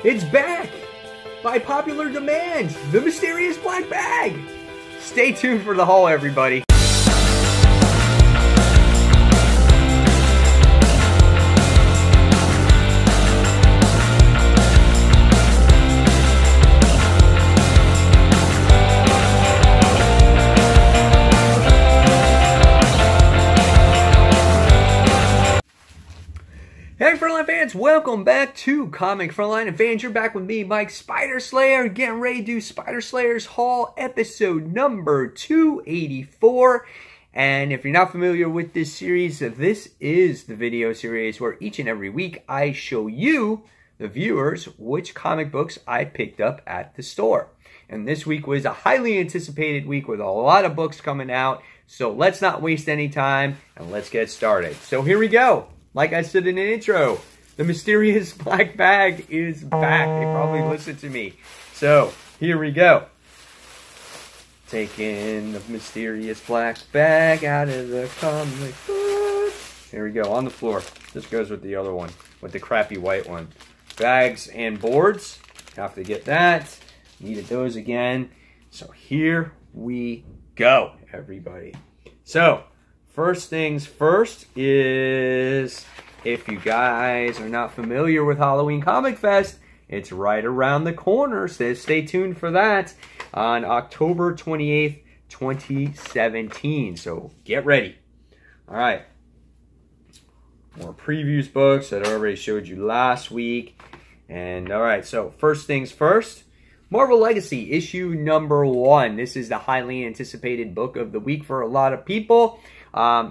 It's back! By popular demand, the mysterious black bag! Stay tuned for the haul, everybody. Hey Frontline fans, welcome back to Comic Frontline. And fans, you're back with me, Mike Spider Slayer, getting ready to do Spider Slayer's Haul episode number 284. And if you're not familiar with this series, this is the video series where each and every week I show you, the viewers, which comic books I picked up at the store. And this week was a highly anticipated week with a lot of books coming out. So let's not waste any time and let's get started. So here we go. Like I said in the intro, the mysterious black bag is back. They probably listened to me. So, here we go. Taking the mysterious black bag out of the comic book. Here we go, on the floor. This goes with the other one, with the crappy white one. Bags and boards. Have to get that. Needed those again. So, here we go, everybody. So, first things first is, if you guys are not familiar with Halloween Comic Fest, it's right around the corner, so stay tuned for that on October 28th, 2017. So get ready. All right. More previews books that I already showed you last week. And all right, so first things first. Marvel Legacy, issue number 1. This is the highly anticipated book of the week for a lot of people.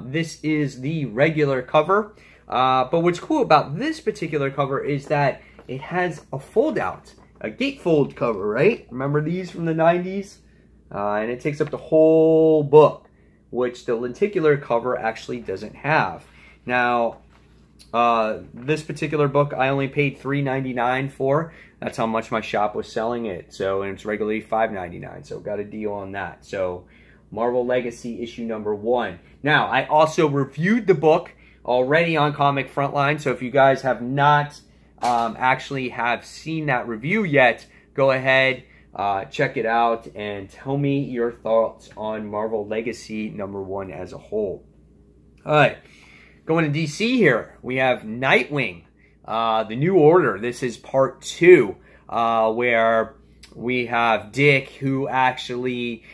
This is the regular cover, but what's cool about this particular cover is that it has a fold-out, a gatefold cover, right? Remember these from the 90s? And it takes up the whole book, which the lenticular cover actually doesn't have. Now, this particular book I only paid $3.99 for. That's how much my shop was selling it. So, and it's regularly $5.99, so got a deal on that. So, Marvel Legacy issue number 1. Now, I also reviewed the book already on Comic Frontline, so if you guys have not actually have seen that review yet, go ahead, check it out, and tell me your thoughts on Marvel Legacy number 1 as a whole. Alright, going to DC here, we have Nightwing, the New Order. This is part 2, where we have Dick, who actually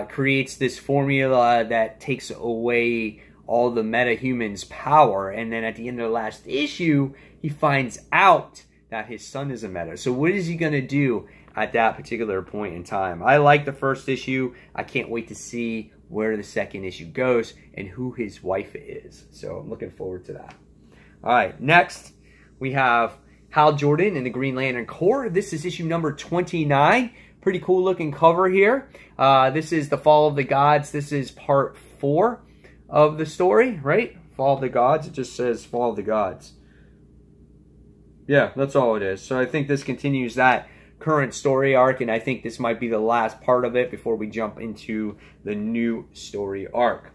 creates this formula that takes away all the metahumans' power, and then at the end of the last issue, he finds out that his son is a meta. So what is he going to do at that particular point in time? I like the first issue. I can't wait to see where the second issue goes and who his wife is. So I'm looking forward to that. All right, next we have Hal Jordan in the Green Lantern Corps. This is issue number 29. Pretty cool looking cover here. This is the Fall of the Gods. This is part 4 of the story, right? Fall of the Gods. It just says Fall of the Gods. Yeah, that's all it is. So I think this continues that current story arc, and I think this might be the last part of it before we jump into the new story arc.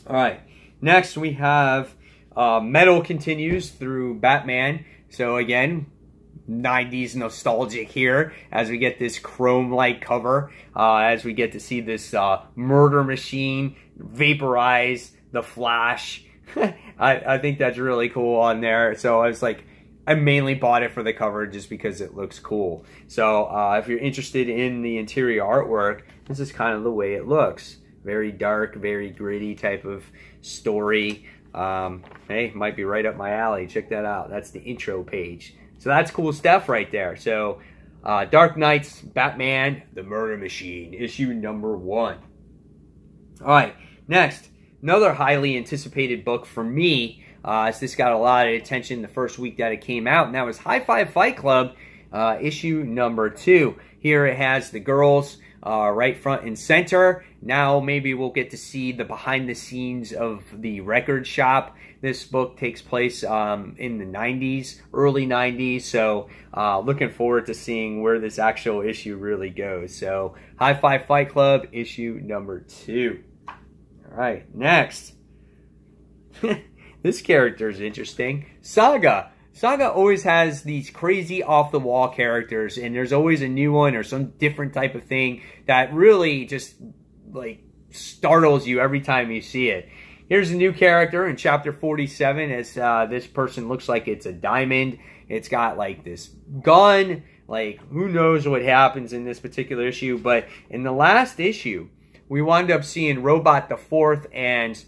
All right. Next we have Metal continues through Batman. So again, 90s nostalgic here as we get this chrome-like cover, as we get to see this murder machine vaporize the Flash. I think that's really cool on there. So I was like, I mainly bought it for the cover just because it looks cool. So if you're interested in the interior artwork, this is kind of the way it looks. Very dark, very gritty type of story. Hey, might be right up my alley. Check that out. That's the intro page. So that's cool stuff right there. So Dark Knight's Batman, the Murder Machine, issue number 1. All right, next, another highly anticipated book for me. This got a lot of attention the first week that it came out, and that was High Five Fight Club, issue number 2. Here it has the girls right front and center. Now maybe we'll get to see the behind the scenes of the record shop. This book takes place in the 90s, early 90s, so looking forward to seeing where this actual issue really goes. So High Five Fight Club, issue number 2. All right, next. This character is interesting. Saga, Saga always has these crazy off-the-wall characters, and there's always a new one or some different type of thing that really just, like, startles you every time you see it. Here's a new character in chapter 47, as this person looks like it's a diamond. It's got, like, this gun. Like, who knows what happens in this particular issue, but in the last issue, we wound up seeing Robot the Fourth and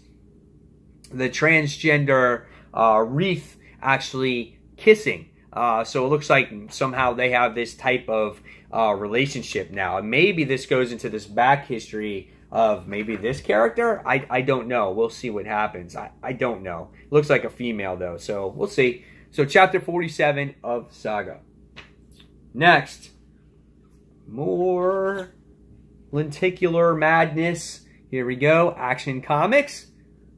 the transgender Wreath actually kissing. So it looks like somehow they have this type of relationship now. And maybe this goes into this back history of maybe this character. I don't know. We'll see what happens. I don't know. Looks like a female though, so we'll see. So chapter 47 of Saga. Next, more lenticular madness. Here we go. Action Comics.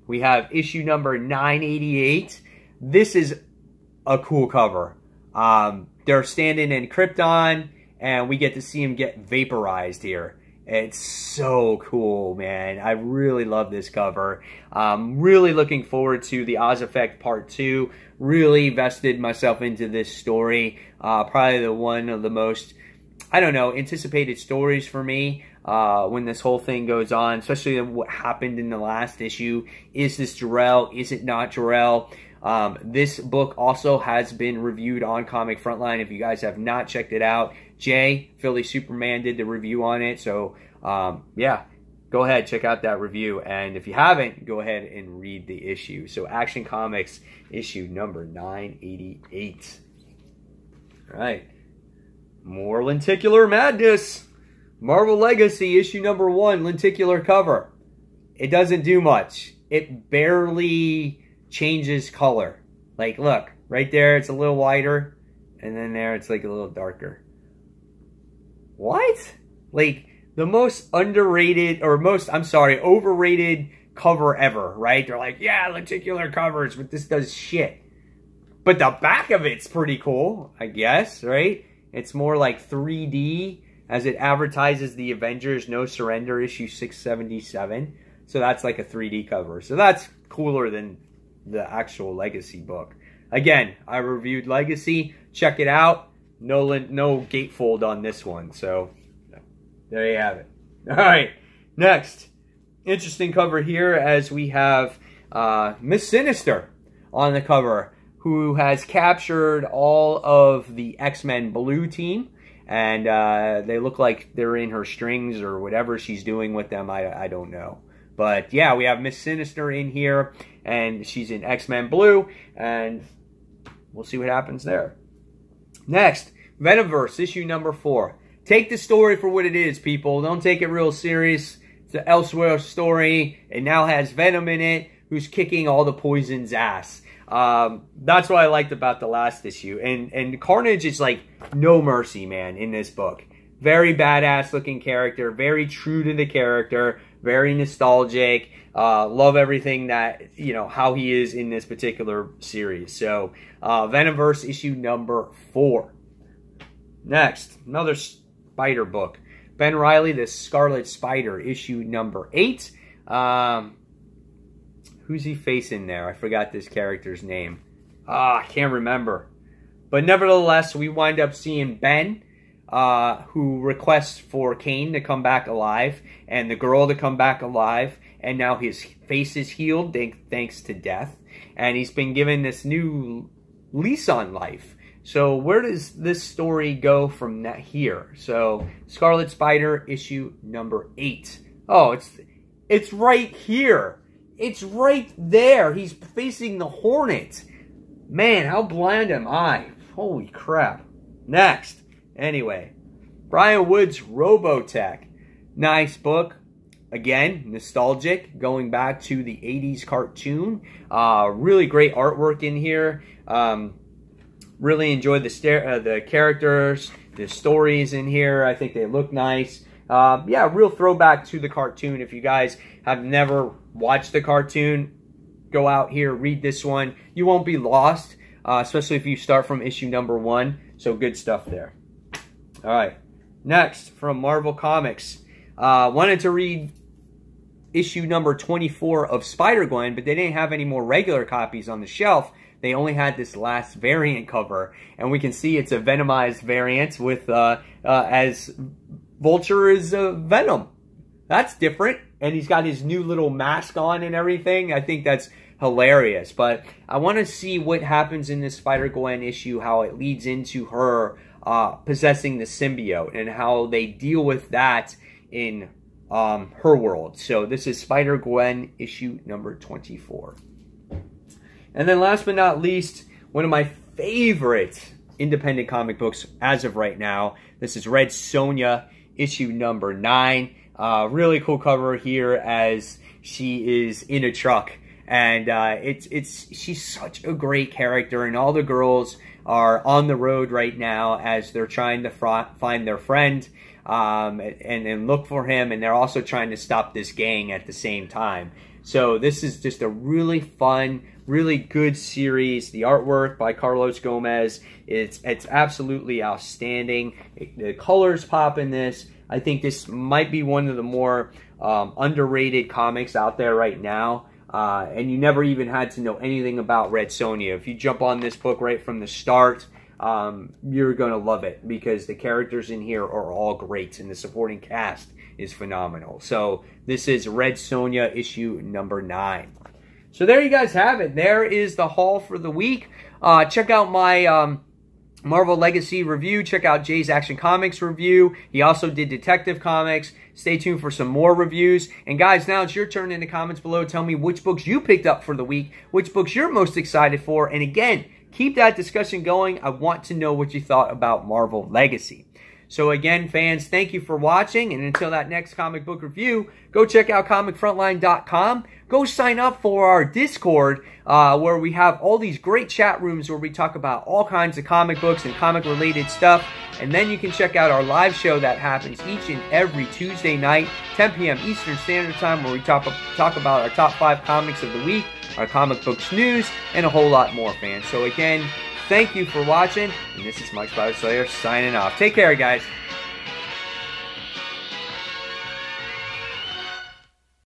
We have issue number 988. This is a cool cover. They're standing in Krypton, and we get to see him get vaporized here. It's so cool, man. I really love this cover. Really looking forward to the Oz Effect Part 2. Really vested myself into this story. Probably the one of the most, I don't know, anticipated stories for me when this whole thing goes on, especially what happened in the last issue. Is this Jor-El? Is it not Jor-El? This book also has been reviewed on Comic Frontline. If you guys have not checked it out, Jay, Philly Superman, did the review on it. So, yeah, go ahead, check out that review. And if you haven't, go ahead and read the issue. So, Action Comics, issue number 988. All right. More lenticular madness. Marvel Legacy, issue number 1, lenticular cover. It doesn't do much. It barely changes color. Like, look, right there it's a little whiter, and then there it's like a little darker. What? Like, the most underrated, or most, I'm sorry, overrated cover ever, right? They're like, yeah, lenticular covers, but this does shit. But the back of it's pretty cool, I guess, right? It's more like 3D, as it advertises the Avengers No Surrender issue 677. So that's like a 3D cover. So that's cooler than the actual Legacy book. Again, I reviewed Legacy. Check it out. No gatefold on this one. So there you have it. All right. Next. Interesting cover here, as we have Miss Sinister on the cover, who has captured all of the XMen Blue team. And they look like they're in her strings or whatever she's doing with them. I don't know. But yeah, we have Miss Sinister in here, and she's in XMen Blue, and we'll see what happens there. Next, Venomverse, issue number 4. Take the story for what it is, people. Don't take it real serious. It's an Elseworld story. It now has Venom in it, who's kicking all the Poison's ass. That's what I liked about the last issue. And Carnage is like no mercy, man, in this book. Very badass looking character, very true to the character, very nostalgic. Love everything that, you know, how he is in this particular series. So, Venomverse issue number 4. Next, another Spider book. Ben Reilly, the Scarlet Spider, issue number 8. Who's he facing there? I forgot this character's name. I can't remember. But nevertheless, we wind up seeing Ben, who requests for Kane to come back alive, and the girl to come back alive, and now his face is healed thanks to death, and he's been given this new lease on life. So where does this story go from that here? So Scarlet Spider issue number 8. Oh, it's right here. It's right there. He's facing the Hornet. Man, how blind am I? Holy crap. Next. Anyway, Brian Wood's Robotech. Nice book. Again, nostalgic, going back to the 80s cartoon. Really great artwork in here. Really enjoyed the characters, the stories in here. I think they look nice. Yeah, real throwback to the cartoon. If you guys have never watched the cartoon, go out here, read this one. You won't be lost, especially if you start from issue number 1. So good stuff there. All right. Next, from Marvel Comics. Wanted to read issue number 24 of Spider-Gwen, but they didn't have any more regular copies on the shelf. they only had this last variant cover, and we can see it's a Venomized variant with as Vulture is Venom. That's different, and he's got his new little mask on and everything. I think that's hilarious, but I want to see what happens in this Spider-Gwen issue, how it leads into her possessing the symbiote, and how they deal with that in her world. So this is Spider-Gwen issue number 24. And then last but not least, one of my favorite independent comic books as of right now. This is Red Sonja issue number 9. Really cool cover here as she is in a truck. And she's such a great character, and all the girls are on the road right now as they're trying to find their friend and look for him, and they're also trying to stop this gang at the same time. So this is just a really fun, really good series. The artwork by Carlos Gomez, it's absolutely outstanding. The colors pop in this. I think this might be one of the more underrated comics out there right now. And you never even had to know anything about Red Sonja. If you jump on this book right from the start, you're going to love it because the characters in here are all great and the supporting cast is phenomenal. So this is Red Sonja issue number 9. So there you guys have it. There is the haul for the week. Check out my Marvel Legacy review. Check out Jay's Action Comics review. He also did Detective Comics. Stay tuned for some more reviews. And guys, now it's your turn in the comments below. Tell me which books you picked up for the week, which books you're most excited for. And again, keep that discussion going. I want to know what you thought about Marvel Legacy. So again, fans, thank you for watching. And until that next comic book review, go check out comicfrontline.com. Go sign up for our Discord, where we have all these great chat rooms where we talk about all kinds of comic books and comic-related stuff. And then you can check out our live show that happens each and every Tuesday night, 10 p.m. Eastern Standard Time, where we talk about our top 5 comics of the week, our comic books news, and a whole lot more, fans. So again, thank you for watching, and this is Mike Spider Slayer signing off. Take care, guys.